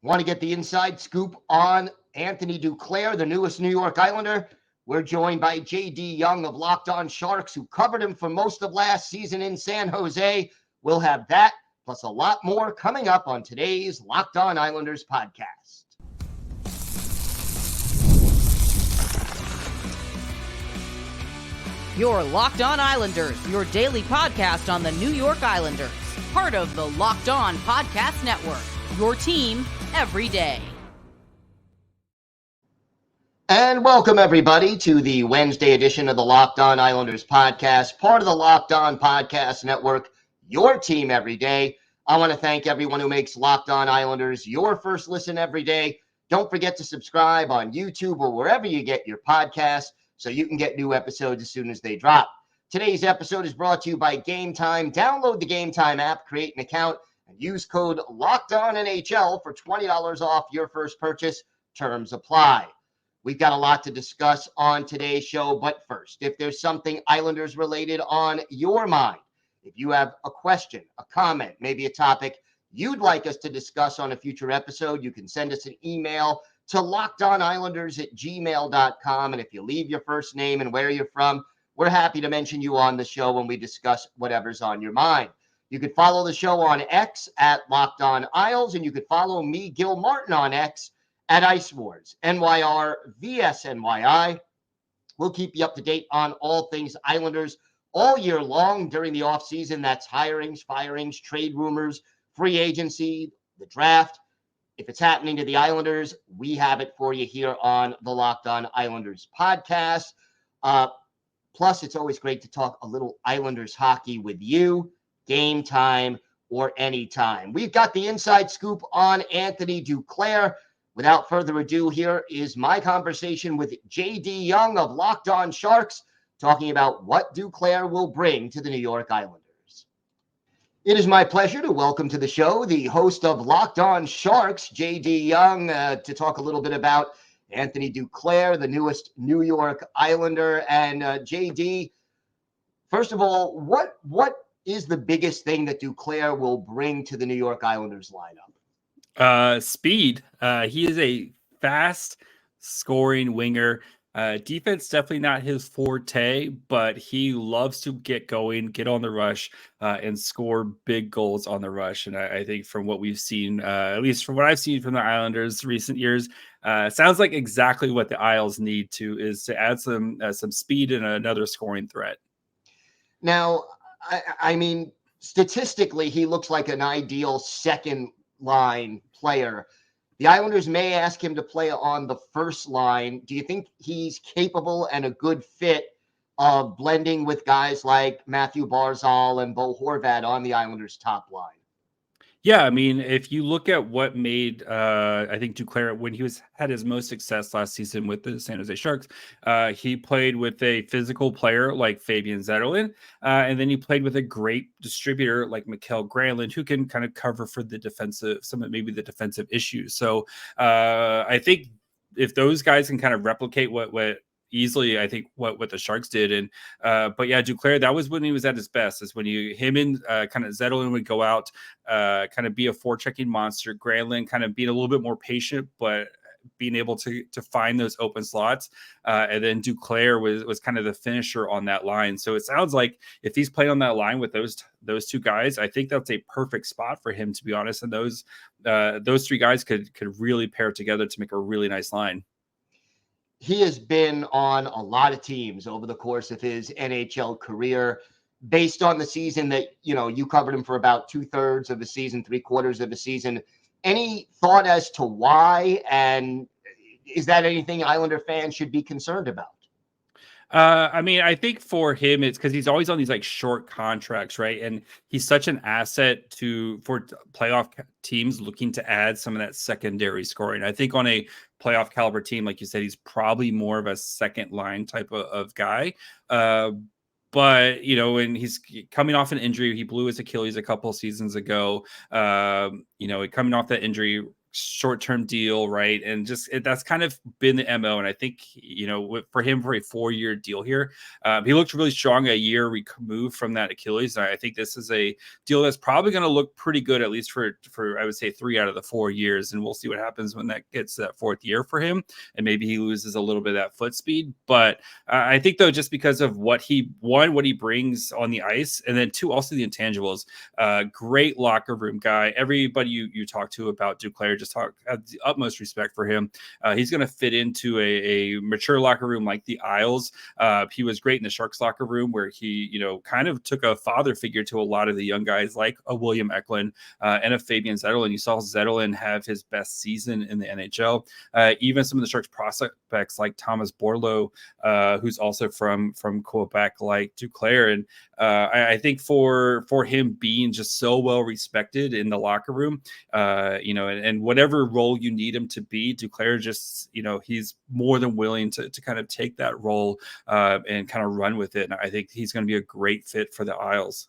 Want to get the inside scoop on Anthony Duclair, the newest New York Islander? We're joined by J.D. Young of Locked On Sharks, who covered him for most of last season in San Jose. We'll have that, plus a lot more coming up on today's Locked On Islanders podcast. Your Locked On Islanders, your daily podcast on the New York Islanders. Part of the Locked On Podcast Network, your team every day. And welcome, everybody, to the Wednesday edition of the Locked On Islanders podcast, part of the Locked On Podcast Network, your team every day. I want to thank everyone who makes Locked On Islanders your first listen every day. Don't forget to subscribe on YouTube or wherever you get your podcasts so you can get new episodes as soon as they drop. Today's episode is brought to you by Game Time. Download the Game Time app, create an account, and use code LOCKEDONNHL for $20 off your first purchase. Terms apply. We've got a lot to discuss on today's show, but first, if there's something Islanders related on your mind, if you have a question, a comment, maybe a topic you'd like us to discuss on a future episode, you can send us an email to lockedonislanders@gmail.com. And if you leave your first name and where you're from, we're happy to mention you on the show when we discuss whatever's on your mind. You could follow the show on X at Locked On Isles, and you could follow me, Gil Martin, on X at Ice Wars, NYR-VSNYI. We'll keep you up to date on all things Islanders all year long during the offseason. That's hirings, firings, trade rumors, free agency, the draft. If it's happening to the Islanders, we have it for you here on the Locked On Islanders podcast. Plus, it's always great to talk a little Islanders hockey with you, game time or anytime. We've got the inside scoop on Anthony Duclair. Without further ado, here is my conversation with J.D. Young of Locked On Sharks, talking about what Duclair will bring to the New York Islanders. It is my pleasure to welcome to the show the host of Locked On Sharks, J.D. Young, to talk a little bit about Anthony Duclair, the newest New York Islander. And J.D., first of all, what is the biggest thing that Duclair will bring to the New York Islanders lineup? Speed. He is a fast scoring winger. Defense definitely not his forte, but he loves to get going, get on the rush, and score big goals on the rush. And I think from what we've seen, at least from what I've seen from the Islanders recent years, sounds like exactly what the Isles need to add some speed and another scoring threat. Now, I mean, statistically, he looks like an ideal second line player. The Islanders may ask him to play on the first line. Do you think he's capable and a good fit of blending with guys like Mathew, Barzal and Horvat on the Islanders' top line? Yeah, I mean, if you look at what made, I think Duclair, when he had his most success last season with the San Jose Sharks, he played with a physical player like Fabian Zetterlund, and then he played with a great distributor like Mikael Granlund, who can kind of cover for the defensive, maybe the defensive issues. So I think if those guys can kind of replicate what easily, I think what the Sharks did. And but yeah, Duclair, that was when he was at his best, is when him and kind of Zetterlund would go out, kind of be a forechecking monster. Granlund kind of being a little bit more patient, but being able to find those open slots. And then Duclair was kind of the finisher on that line. So it sounds like if he's playing on that line with those two guys, I think that's a perfect spot for him, to be honest. And those three guys could really pair together to make a really nice line. He has been on a lot of teams over the course of his NHL career. Based on the season that, you covered him for about 2/3 of the season, 3/4 of the season, any thought as to why? And is that anything Islander fans should be concerned about? I mean, I think for him, it's because he's always on these like short contracts, right? And he's such an asset for playoff teams looking to add some of that secondary scoring. I think on a playoff caliber team, like you said, he's probably more of a second line type of guy. But, when he's coming off an injury, he blew his Achilles a couple of seasons ago. Coming off that injury, short-term deal, right? And just that's kind of been the MO. And I think, for him for a 4-year deal here, he looked really strong a year removed from that Achilles. And I think this is a deal that's probably going to look pretty good, at least for I would say 3 out of the 4 years. And we'll see what happens when that gets that 4th year for him. And maybe he loses a little bit of that foot speed. But I think, though, just because of what he brings on the ice, and then 2, also the intangibles, great locker room guy. Everybody you talk to about Duclair have the utmost respect for him. He's going to fit into a mature locker room like the Isles. He was great in the Sharks locker room, where he, kind of took a father figure to a lot of the young guys like a William Eklund and a Fabian Zetterlund. You saw Zetterlund have his best season in the NHL. Even some of the Sharks prospects like Thomas Borlo, who's also from Quebec, like Duclair. And I think for him being just so well respected in the locker room, and whatever role you need him to be, Duclair just, he's more than willing to kind of take that role and kind of run with it. And I think he's going to be a great fit for the Isles.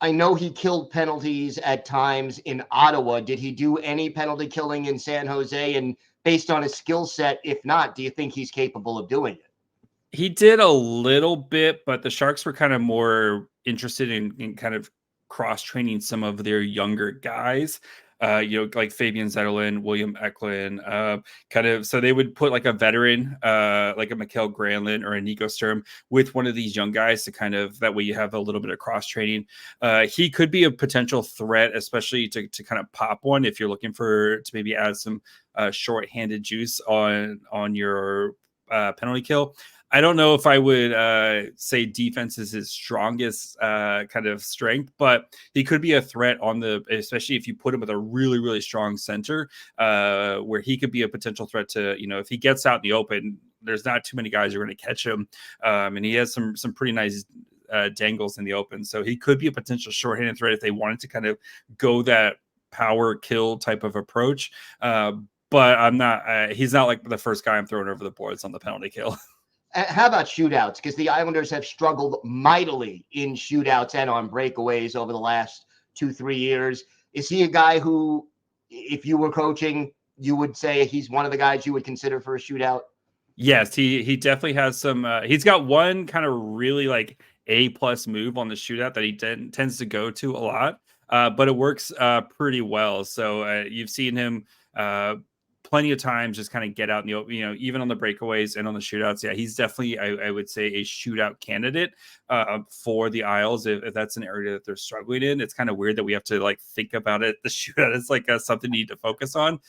I know he killed penalties at times in Ottawa. Did he do any penalty killing in San Jose? And based on his skill set, if not, do you think he's capable of doing it? He did a little bit, but the Sharks were kind of more interested in kind of cross-training some of their younger guys. Like Fabian Zetterlund, William Eklund, so they would put like a veteran, like a Mikael Granlund or a Nico Sturm with one of these young guys to kind of, that way you have a little bit of cross training. He could be a potential threat, especially to kind of pop one if you're looking to maybe add some short-handed juice on your penalty kill. I don't know if I would say defense is his strongest kind of strength, but he could be a threat especially if you put him with a really, really strong center, where he could be a potential threat to, if he gets out in the open, there's not too many guys who are going to catch him. And he has some pretty nice dangles in the open. So he could be a potential shorthanded threat if they wanted to kind of go that power kill type of approach. But I'm not, he's not like the first guy I'm throwing over the boards on the penalty kill. How about shootouts? Because the Islanders have struggled mightily in shootouts and on breakaways over the last 2-3 years. Is he a guy who, if you were coaching, you would say he's one of the guys you would consider for a shootout? Yes, he definitely has some. He's got one kind of really like A+ move on the shootout that he tends to go to a lot, but it works pretty well. So you've seen him plenty of times just kind of get out in the open, even on the breakaways and on the shootouts. Yeah, he's definitely, I would say, a shootout candidate for the Isles if that's an area that they're struggling in. It's kind of weird that we have to like think about it. The shootout is like something you need to focus on.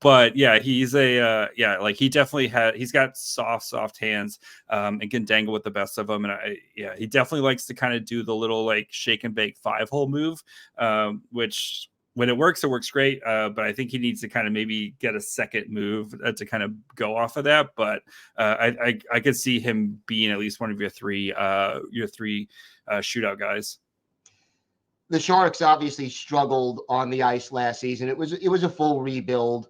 But yeah, he's he definitely he's got soft hands and can dangle with the best of them. And he definitely likes to kind of do the little like shake and bake 5-hole move, which, when it works great. But I think he needs to kind of maybe get a second move to kind of go off of that. But I could see him being at least one of your three shootout guys. The Sharks obviously struggled on the ice last season. It was a full rebuild.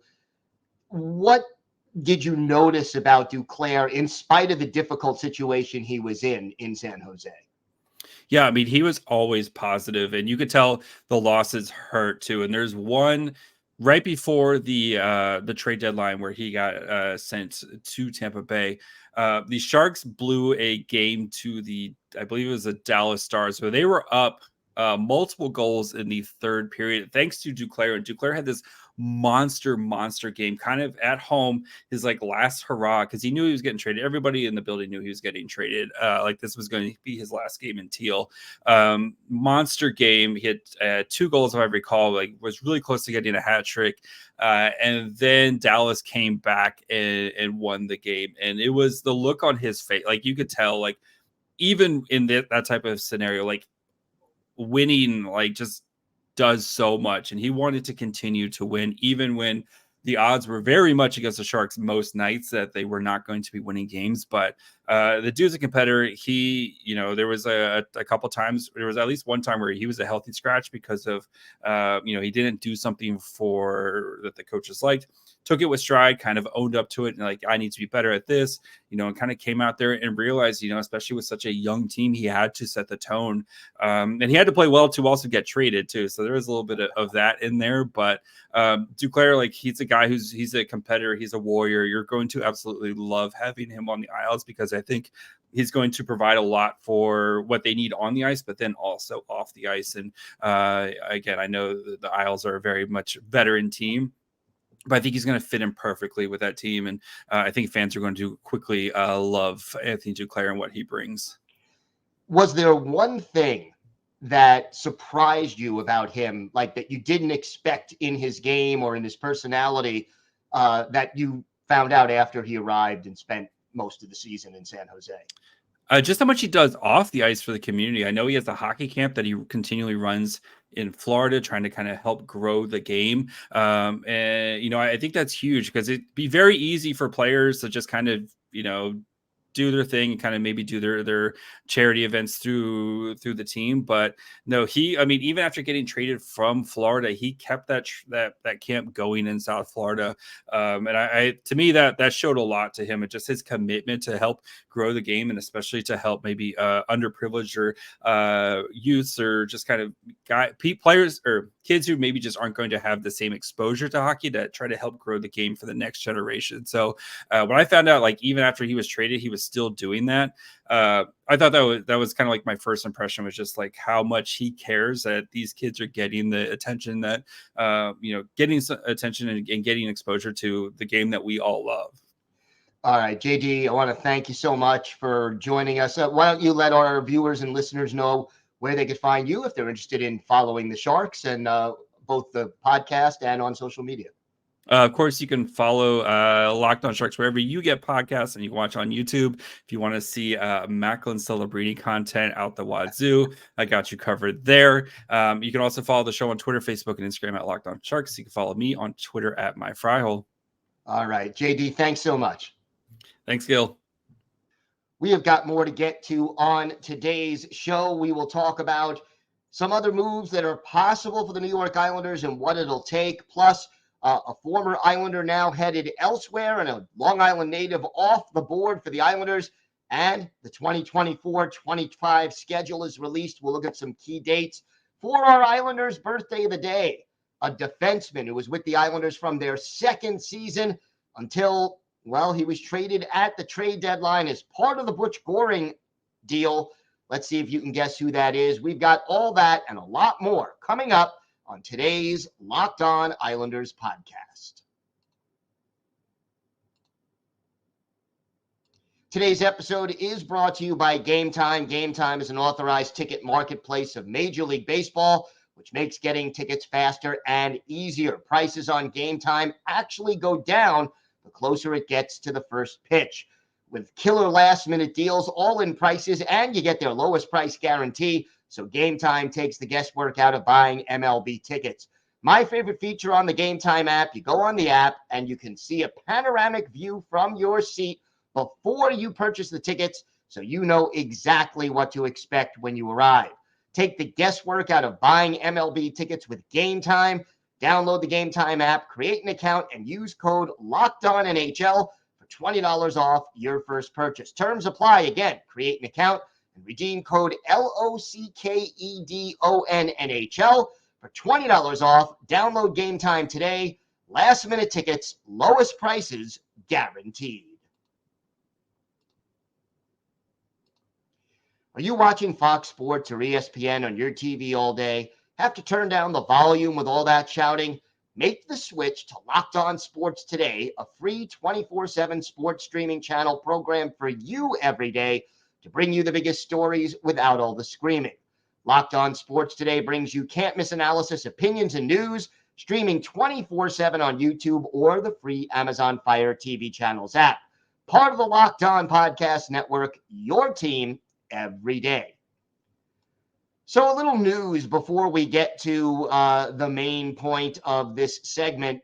What did you notice about Duclair in spite of the difficult situation he was in San Jose? Yeah, I mean, he was always positive, and you could tell the losses hurt too. And there's one right before the trade deadline where he got sent to Tampa Bay. The Sharks blew a game to I believe it was the Dallas Stars, where they were up multiple goals in the third period, thanks to Duclair. And Duclair had this monster game kind of at home, his like last hurrah, because he knew he was getting traded. Everybody in the building knew he was getting traded. Like this was going to be his last game in teal. Monster game. He had 2 goals, if I recall, like was really close to getting a hat trick. And then Dallas came back and won the game. And it was the look on his face. Like you could tell, like even in that type of scenario, like winning, like just does so much, and he wanted to continue to win even when the odds were very much against the Sharks most nights that they were not going to be winning games. But The dude's a competitor. He, there was a couple times, there was at least one time where he was a healthy scratch because of, he didn't do something that the coaches liked. Took it with stride, kind of owned up to it, and like, I need to be better at this, and kind of came out there and realized, especially with such a young team, he had to set the tone, and he had to play well to also get traded too. So there was a little bit of that in there, but Duclair, like, he's a guy he's a competitor, he's a warrior. You're going to absolutely love having him on the Isles because I think he's going to provide a lot for what they need on the ice, but then also off the ice. And again, I know the Isles are a very much veteran team, but I think he's going to fit in perfectly with that team. And I think fans are going to quickly love Anthony Duclair and what he brings. Was there one thing that surprised you about him, like that you didn't expect in his game or in his personality, that you found out after he arrived and spent most of the season in San Jose? Just how much he does off the ice for the community. I know he has a hockey camp that he continually runs in Florida, trying to kind of help grow the game. And, I think that's huge because it'd be very easy for players to just kind of, do their thing and kind of maybe do their charity events through the team. But no, even after getting traded from Florida, he kept that camp going in South Florida. And to me, that showed a lot to him, and just his commitment to help grow the game, and especially to help maybe underprivileged or youths, or just kind of players or kids who maybe just aren't going to have the same exposure to hockey, to try to help grow the game for the next generation. So when I found out, like, even after he was traded, he was still doing that, I thought that was kind of like my first impression, was just like how much he cares that these kids are getting the attention that, getting some attention and getting exposure to the game that we all love. All right, JD, I want to thank you so much for joining us. Why don't you let our viewers and listeners know where they could find you if they're interested in following the Sharks, and both the podcast and on social media? Of course, you can follow Locked On Sharks wherever you get podcasts, and you can watch on YouTube. If you want to see Macklin Celebrini content out the wazoo, I got you covered there. You can also follow the show on Twitter, Facebook, and Instagram at Locked On Sharks. You can follow me on Twitter at MyFryhole. All right, JD, thanks so much. Thanks, Gil. We have got more to get to on today's show. We will talk about some other moves that are possible for the New York Islanders and what it'll take, plus a former Islander now headed elsewhere and a Long Island native off the board for the Islanders, and the 2024-25 schedule is released. We'll look at some key dates for our Islanders' birthday of the day, a defenseman who was with the Islanders from their second season until, well, he was traded at the trade deadline as part of the Butch Goring deal. Let's see if you can guess who that is. We've got all that and a lot more coming up on today's Locked On Islanders podcast. Today's episode is brought to you by Game Time. Game Time is an authorized ticket marketplace of Major League Baseball, which makes getting tickets faster and easier. Prices on Game Time actually go down the closer it gets to the first pitch. With killer last-minute deals, all-in prices, and you get their lowest price guarantee. So Game Time takes the guesswork out of buying MLB tickets. My favorite feature on the Game Time app, you go on the app and you can see a panoramic view from your seat before you purchase the tickets, so you know exactly what to expect when you arrive. Take the guesswork out of buying MLB tickets with Game Time. Download the Game Time app, create an account, and use code LOCKEDONNHL for $20 off your first purchase. Terms apply. Again, create an account and redeem code LOCKEDONNHL for $20 off. Download Game Time today. Last minute tickets, lowest prices guaranteed. Are you watching Fox Sports or ESPN on your TV all day? Have to turn down the volume with all that shouting? Make the switch to Locked On Sports Today, a free 24/7 sports streaming channel program for you every day to bring you the biggest stories without all the screaming. Locked On Sports Today brings you can't-miss analysis, opinions, and news, streaming 24/7 on YouTube or the free Amazon Fire TV channels app. Part of the Locked On Podcast Network, your team every day. So a little news before we get to the main point of this segment.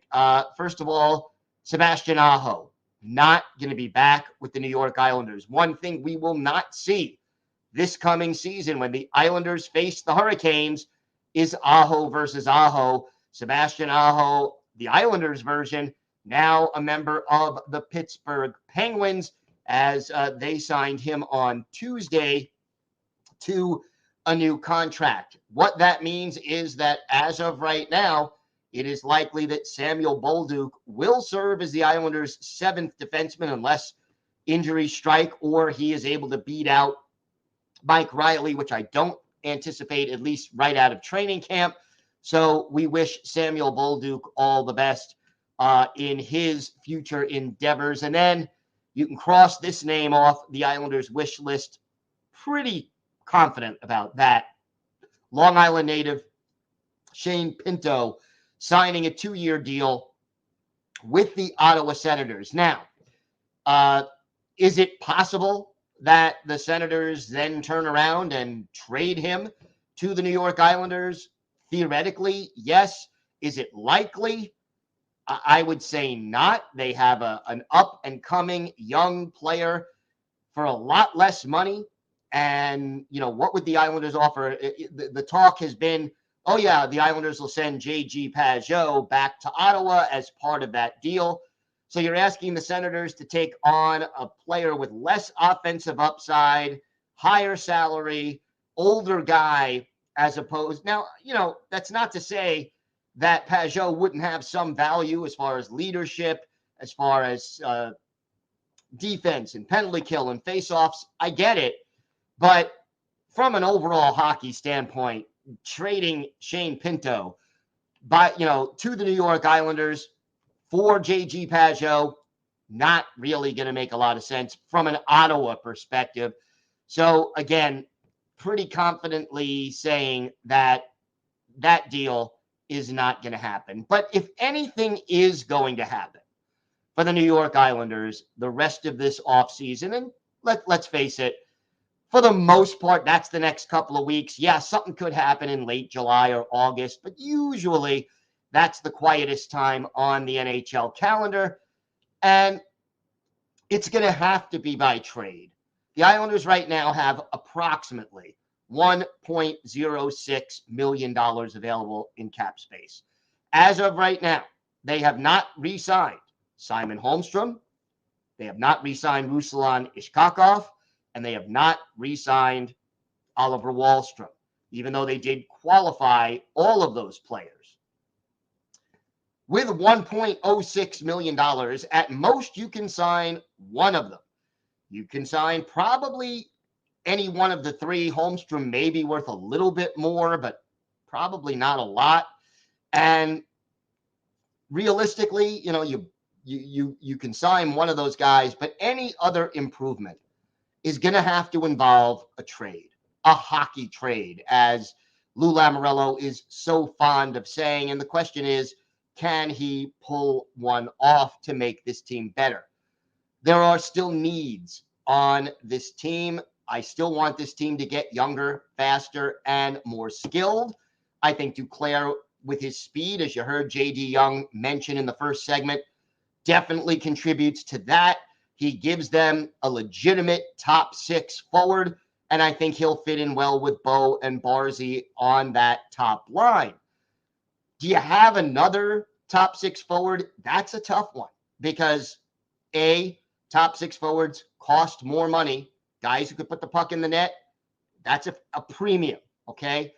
First of all, Sebastian Aho not going to be back with the New York Islanders. One thing we will not see this coming season when the Islanders face the Hurricanes is Aho versus Aho. Sebastian Aho, the Islanders version, now a member of the Pittsburgh Penguins, as they signed him on Tuesday to a new contract. What that means is that as of right now, it is likely that Samuel Bolduc will serve as the Islanders' 7th defenseman unless injuries strike or he is able to beat out Mike Riley, which I don't anticipate, at least right out of training camp. So we wish Samuel Bolduc all the best in his future endeavors. And then you can cross this name off the Islanders' wish list. Pretty confident about that. Long Island native Shane Pinto signing a 2-year deal with the Ottawa Senators. Now, is it possible that the Senators then turn around and trade him to the New York Islanders? Theoretically, yes. Is it likely? I would say not. They have an up-and-coming young player for a lot less money. And, what would the Islanders offer? The talk has been, oh, yeah, the Islanders will send J.G. Pageau back to Ottawa as part of that deal. So you're asking the Senators to take on a player with less offensive upside, higher salary, older guy, as opposed. Now, that's not to say that Pageau wouldn't have some value as far as leadership, as far as defense and penalty kill and faceoffs. I get it. But from an overall hockey standpoint, trading Shane Pinto to the New York Islanders for J.G. Pageau, not really going to make a lot of sense from an Ottawa perspective. So, again, pretty confidently saying that deal is not going to happen. But if anything is going to happen for the New York Islanders the rest of this offseason, and let's face it, for the most part, that's the next couple of weeks. Yeah, something could happen in late July or August, but usually that's the quietest time on the NHL calendar. And it's going to have to be by trade. The Islanders right now have approximately $1.06 million available in cap space. As of right now, they have not re-signed Simon Holmstrom. They have not re-signed Ruslan Ishkakov. And they have not re-signed Oliver Wahlstrom, even though they did qualify all of those players. With $1.06 million, at most you can sign one of them. You can sign probably any one of the three. Holmstrom may be worth a little bit more, but probably not a lot. And realistically, you can sign one of those guys, but any other improvement is going to have to involve a trade, a hockey trade, as Lou Lamoriello is so fond of saying. And the question is, can he pull one off to make this team better? There are still needs on this team. I still want this team to get younger, faster, and more skilled. I think Duclair, with his speed, as you heard J.D. Young mention in the first segment, definitely contributes to that. He gives them a legitimate top 6 forward, and I think he'll fit in well with Bo and Barzal on that top line. Do you have another top 6 forward? That's a tough one because, A, top 6 forwards cost more money. Guys who could put the puck in the net, that's a premium, okay?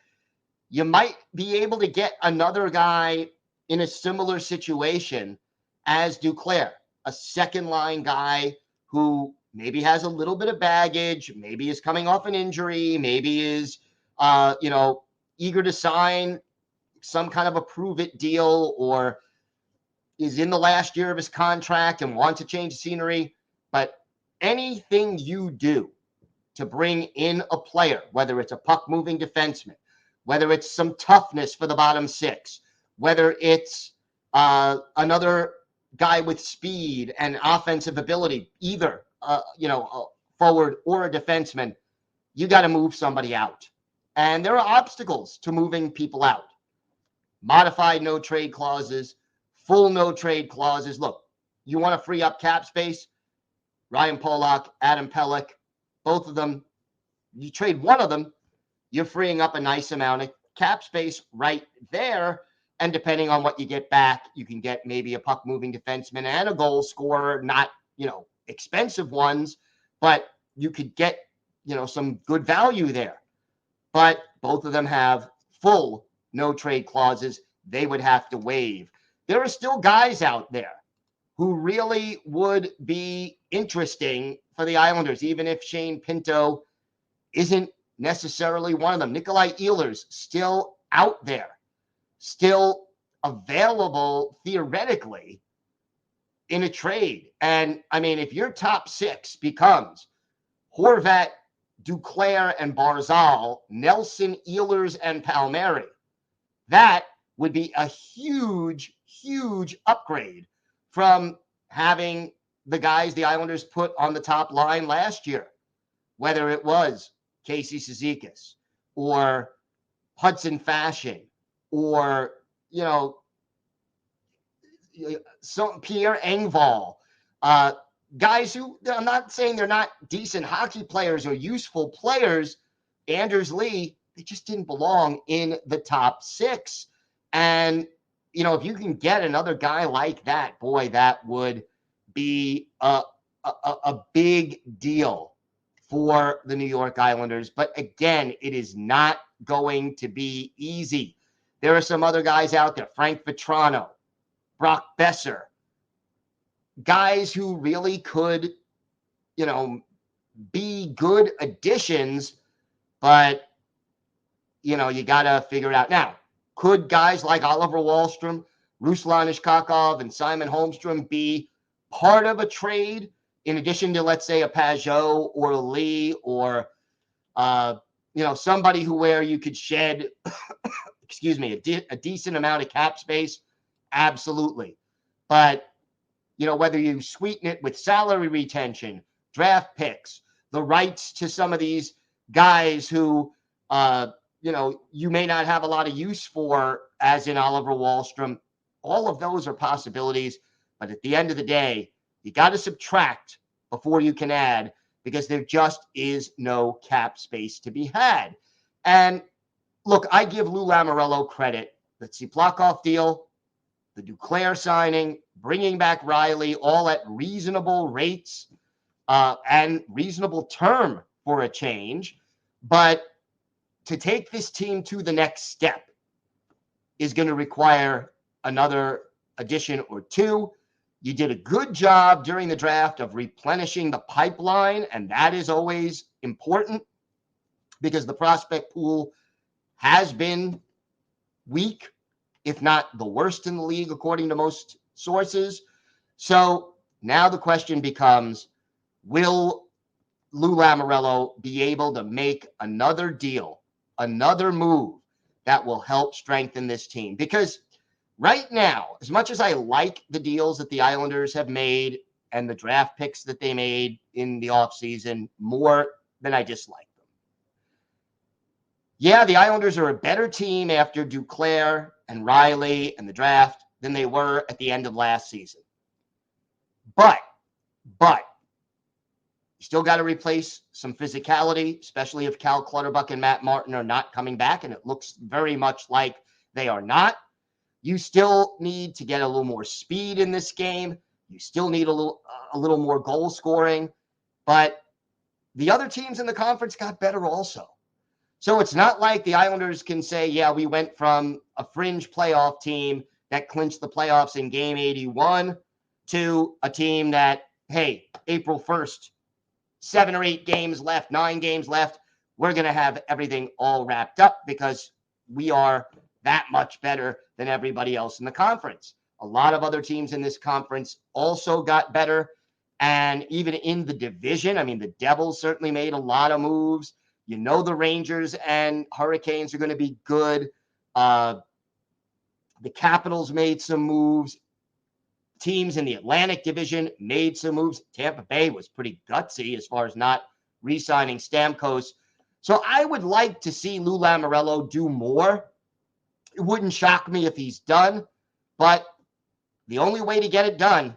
You might be able to get another guy in a similar situation as Duclair, a second-line guy who maybe has a little bit of baggage, maybe is coming off an injury, maybe is, eager to sign some kind of a prove-it deal, or is in the last year of his contract and wants to change the scenery. But anything you do to bring in a player, whether it's a puck-moving defenseman, whether it's some toughness for the bottom 6, whether it's another guy with speed and offensive ability, either a forward or a defenseman, you got to move somebody out. And there are obstacles to moving people out. Modified no trade clauses, full no trade clauses. Look, you want to free up cap space, Ryan Pollock, Adam Pelech, both of them, you trade one of them, you're freeing up a nice amount of cap space right there. And depending on what you get back, you can get maybe a puck-moving defenseman and a goal scorer, not, expensive ones, but you could get, some good value there. But both of them have full no-trade clauses they would have to waive. There are still guys out there who really would be interesting for the Islanders, even if Shane Pinto isn't necessarily one of them. Nikolai Ehlers still out there, still available theoretically in a trade. And I mean, if your top six becomes Horvat, Duclair, and Barzal, Nelson, Ehlers, and Palmieri, that would be a huge, huge upgrade from having the guys the Islanders put on the top line last year, whether it was Casey Cizikas or Hudson Fashion or, Pierre Engvall, guys who, I'm not saying they're not decent hockey players or useful players. Anders Lee, they just didn't belong in the top six. And, if you can get another guy like that, boy, that would be a big deal for the New York Islanders. But again, it is not going to be easy. There are some other guys out there, Frank Vetrano, Brock Besser, guys who really could, be good additions, but, you got to figure it out. Now, could guys like Oliver Wahlstrom, Ruslan Ishkakov, and Simon Holmstrom be part of a trade in addition to, let's say, a Pajot or Lee or, somebody where you could shed, a decent amount of cap space? Absolutely. But, whether you sweeten it with salary retention, draft picks, the rights to some of these guys who, you may not have a lot of use for, as in Oliver Wahlstrom, all of those are possibilities. But at the end of the day, you got to subtract before you can add, because there just is no cap space to be had. And look, I give Lou Lamoriello credit. The Tsiplakov deal, the Duclair signing, bringing back Riley, all at reasonable rates and reasonable term for a change. But to take this team to the next step is going to require another addition or two. You did a good job during the draft of replenishing the pipeline, and that is always important because the prospect pool has been weak, if not the worst in the league, according to most sources. So now the question becomes, will Lou Lamoriello be able to make another deal, another move that will help strengthen this team? Because right now, as much as I like the deals that the Islanders have made and the draft picks that they made in the offseason more than I dislike them. Yeah, the Islanders are a better team after Duclair and Riley and the draft than they were at the end of last season. But you still got to replace some physicality, especially if Cal Clutterbuck and Matt Martin are not coming back, and it looks very much like they are not. You still need to get a little more speed in this game. You still need a little more goal scoring. But the other teams in the conference got better also. So it's not like the Islanders can say, yeah, we went from a fringe playoff team that clinched the playoffs in game 81 to a team that, hey, April 1st, 7 or 8 games left, 9 games left. We're going to have everything all wrapped up because we are that much better than everybody else in the conference. A lot of other teams in this conference also got better. And even in the division, I mean, the Devils certainly made a lot of moves. The Rangers and Hurricanes are going to be good. The Capitals made some moves. Teams in the Atlantic Division made some moves. Tampa Bay was pretty gutsy as far as not re-signing Stamkos. So I would like to see Lou Lamoriello do more. It wouldn't shock me if he's done, but the only way to get it done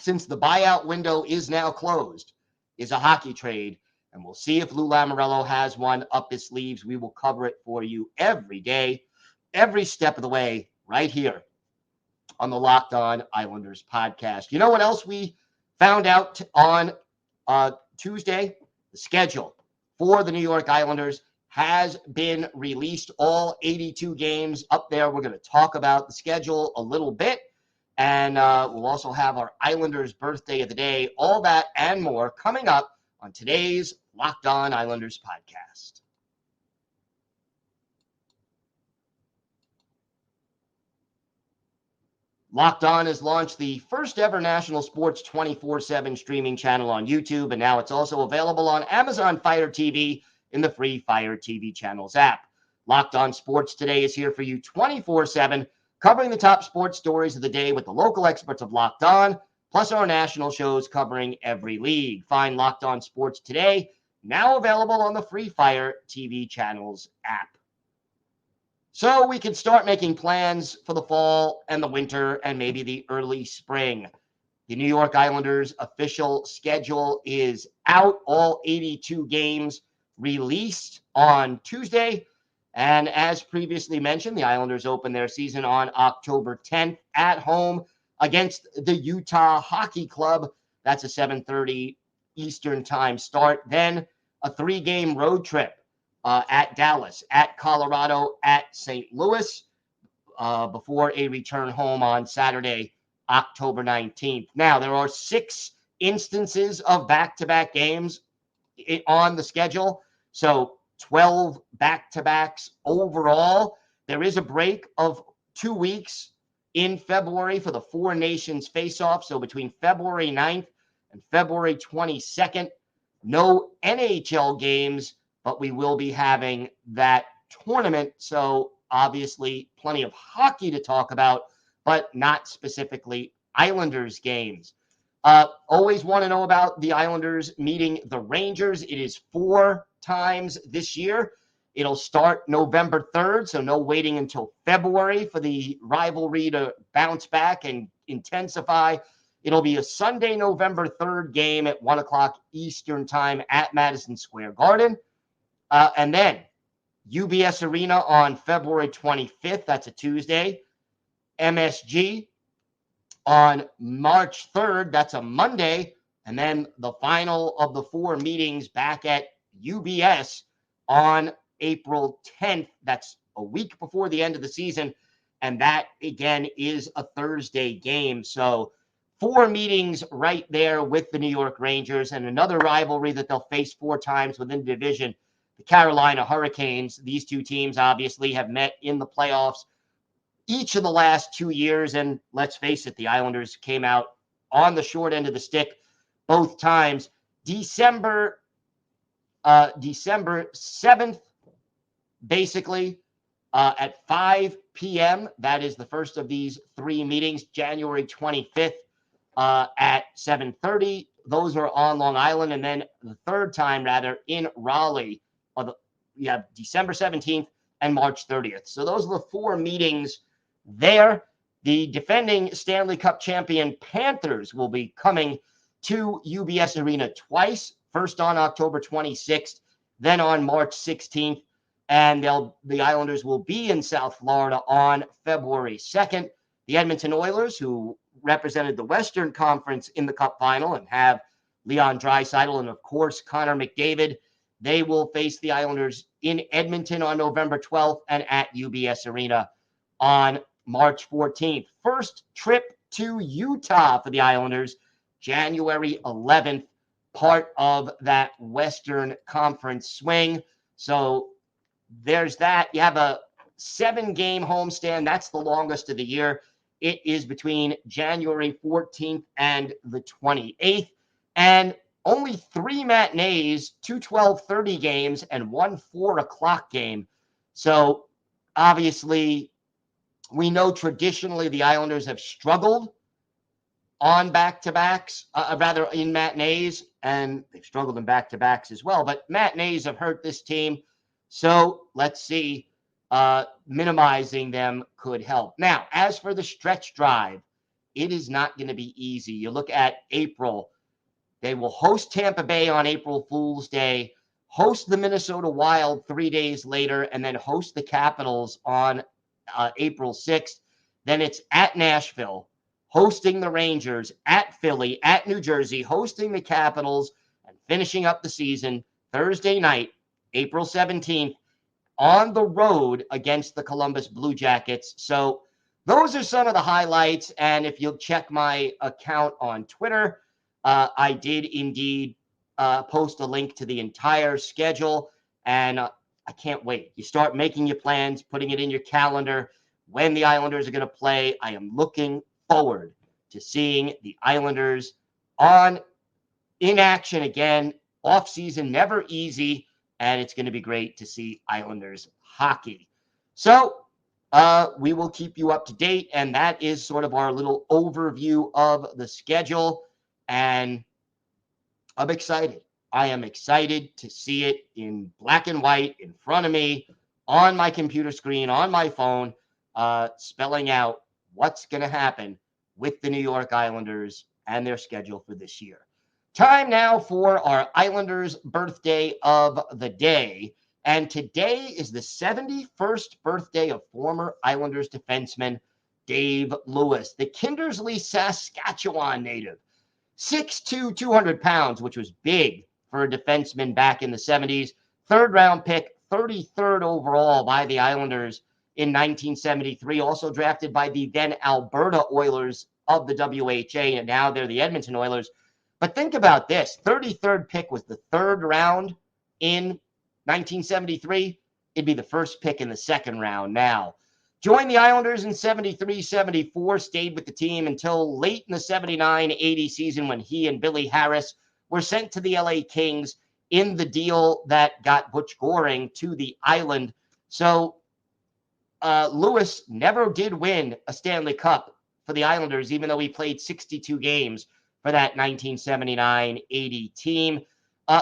since the buyout window is now closed, is a hockey trade. And we'll see if Lou Lamoriello has one up his sleeves. We will cover it for you every day, every step of the way, right here on the Locked On Islanders podcast. You know what else we found out on Tuesday? The schedule for the New York Islanders has been released. All 82 games up there. We're going to talk about the schedule a little bit. And we'll also have our Islanders birthday of the day. All that and more coming up on today's Locked On Islanders podcast. Locked On has launched the first ever national sports 24/7 streaming channel on YouTube, and now it's also available on Amazon Fire TV in the free Fire TV channels app. Locked On Sports Today is here for you 24/7, covering the top sports stories of the day with the local experts of Locked On, plus our national shows covering every league. Find Locked On Sports Today, now available on the free Fire TV channels app. So we can start making plans for the fall and the winter and maybe the early spring. The New York Islanders official schedule is out. All 82 games released on Tuesday. And as previously mentioned, the Islanders open their season on October 10th at home against the Utah Hockey Club. That's a 7:30 Eastern time start. Then a 3-game road trip. At Dallas, at Colorado, at St. Louis, before a return home on Saturday, October 19th. Now, there are 6 instances of back-to-back games on the schedule, so 12 back-to-backs overall. There is a break of 2 weeks in February for the Four Nations face-off, so between February 9th and February 22nd, no NHL games, but we will be having that tournament. So obviously plenty of hockey to talk about, but not specifically Islanders games. Always want to know about the Islanders meeting the Rangers. It is 4 times this year. It'll start November 3rd, so no waiting until February for the rivalry to bounce back and intensify. It'll be a Sunday, November 3rd game at 1 o'clock Eastern time at Madison Square Garden. And then UBS Arena on February 25th. That's a Tuesday. MSG on March 3rd. That's a Monday. And then the final of the 4 meetings back at UBS on April 10th. That's a week before the end of the season. And that, again, is a Thursday game. So 4 meetings right there with the New York Rangers, and another rivalry that they'll face 4 times within the division. The Carolina Hurricanes. These 2 teams obviously have met in the playoffs each of the last 2 years. And let's face it, the Islanders came out on the short end of the stick both times. December 7th, basically, at 5 p.m. That is the first of these 3 meetings. January 25th at 7:30. Those are on Long Island. And then the third time, rather, in Raleigh. You have December 17th and March 30th. So those are the 4 meetings there. The defending Stanley Cup champion Panthers will be coming to UBS Arena twice, first on October 26th, then on March 16th. And the Islanders will be in South Florida on February 2nd. The Edmonton Oilers, who represented the Western Conference in the Cup final and have Leon Draisaitl and, of course, Connor McDavid, they will face the Islanders in Edmonton on November 12th and at UBS Arena on March 14th. First trip to Utah for the Islanders, January 11th, part of that Western Conference swing. So there's that. You have a 7-game homestand. That's the longest of the year. It is between January 14th and the 28th. And only 3 matinees, 2 12:30 games, and 1 4 o'clock game. So obviously, we know traditionally the Islanders have struggled on back-to-backs, rather in matinees, and they've struggled in back-to-backs as well. But matinees have hurt this team. So let's see, minimizing them could help. Now, as for the stretch drive, it is not going to be easy. You look at April, they will host Tampa Bay on April Fool's Day, host the Minnesota Wild 3 days later, and then host the Capitals on April 6th. Then it's at Nashville, hosting the Rangers, at Philly, at New Jersey, hosting the Capitals, and finishing up the season Thursday night, April 17th, on the road against the Columbus Blue Jackets. So those are some of the highlights. And if you'll check my account on Twitter, I did indeed post a link to the entire schedule. And I can't wait. You start making your plans, putting it in your calendar when the Islanders are going to play. I am looking forward to seeing the Islanders in action again. Offseason, never easy. And it's going to be great to see Islanders hockey. So we will keep you up to date. And that is sort of our little overview of the schedule. And I'm excited. I am excited to see it in black and white in front of me on my computer screen, on my phone, spelling out what's going to happen with the New York Islanders and their schedule for this year. Time now for our Islanders birthday of the day. And today is the 71st birthday of former Islanders defenseman Dave Lewis, the Kindersley, Saskatchewan native. 6'2", 200 pounds, which was big for a defenseman back in the 70s. Third-round pick, 33rd overall by the Islanders in 1973. Also drafted by the then Alberta Oilers of the WHA, and now they're the Edmonton Oilers. But think about this. 33rd pick was the third round in 1973. It'd be the first pick in the second round now. Joined the Islanders in 73-74, stayed with the team until late in the 79-80 season when he and Billy Harris were sent to the LA Kings in the deal that got Butch Goring to the island. So Lewis never did win a Stanley Cup for the Islanders, even though he played 62 games for that 1979-80 team.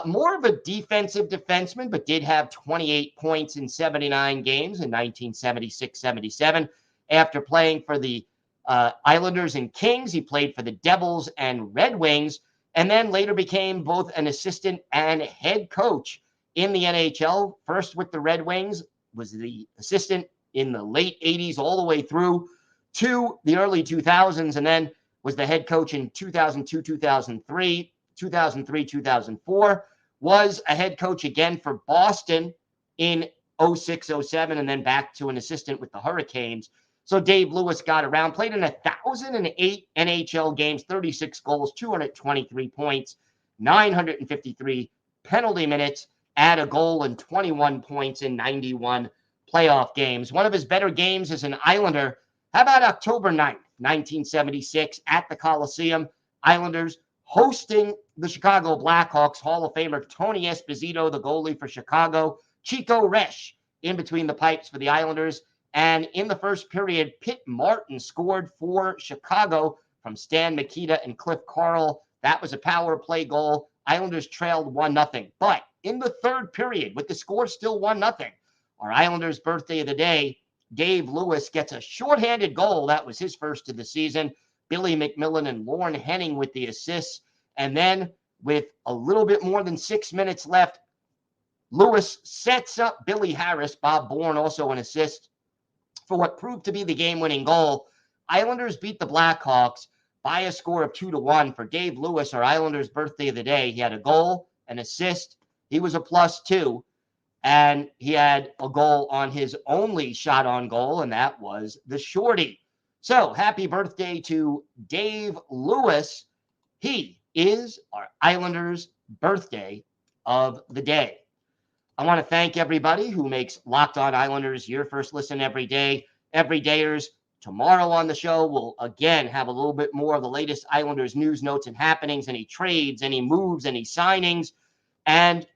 More of a defensive defenseman, but did have 28 points in 79 games in 1976-77. After playing for the Islanders and Kings, he played for the Devils and Red Wings, and then later became both an assistant and head coach in the NHL. First with the Red Wings, was the assistant in the late 80s all the way through to the early 2000s, and then was the head coach in 2002, 2003, 2004, was a head coach again for Boston in 06, 07, and then back to an assistant with the Hurricanes. So Dave Lewis got around, played in 1,008 NHL games, 36 goals, 223 points, 953 penalty minutes, add a goal and 21 points in 91 playoff games. One of his better games as an Islander, how about October 9th, 1976 at the Coliseum? Islanders hosting the Chicago Blackhawks. Hall of Famer Tony Esposito, the goalie for Chicago. Chico Resch in between the pipes for the Islanders. And in the first period, Pitt Martin scored for Chicago from Stan Mikita and Cliff Carl. That was a power play goal. Islanders trailed 1-0. But in the third period, with the score still 1-0, our Islanders' birthday of the day, Dave Lewis gets a shorthanded goal. That was his first of the season. Billy McMillan and Lorne Henning with the assists. And then with a little bit more than 6 minutes left, Lewis sets up Billy Harris. Bob Bourne also an assist for what proved to be the game-winning goal. Islanders beat the Blackhawks by a score of 2-1. For Dave Lewis, our Islanders' birthday of the day, he had a goal, an assist. He was a +2. And he had a goal on his only shot on goal, and that was the shorty. So happy birthday to Dave Lewis. He is our Islanders' birthday of the day. I want to thank everybody who makes Locked On Islanders your first listen every day. Everydayers, tomorrow on the show, we'll again have a little bit more of the latest Islanders news, notes, and happenings, any trades, any moves, any signings. And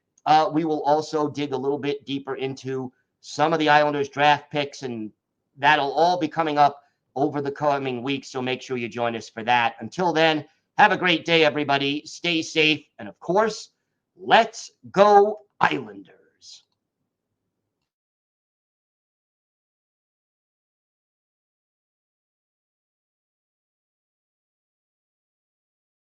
we will also dig a little bit deeper into some of the Islanders draft picks, and that'll all be coming up over the coming weeks. So make sure you join us for that. Until then, have a great day, everybody. Stay safe. And of course, let's go Islanders.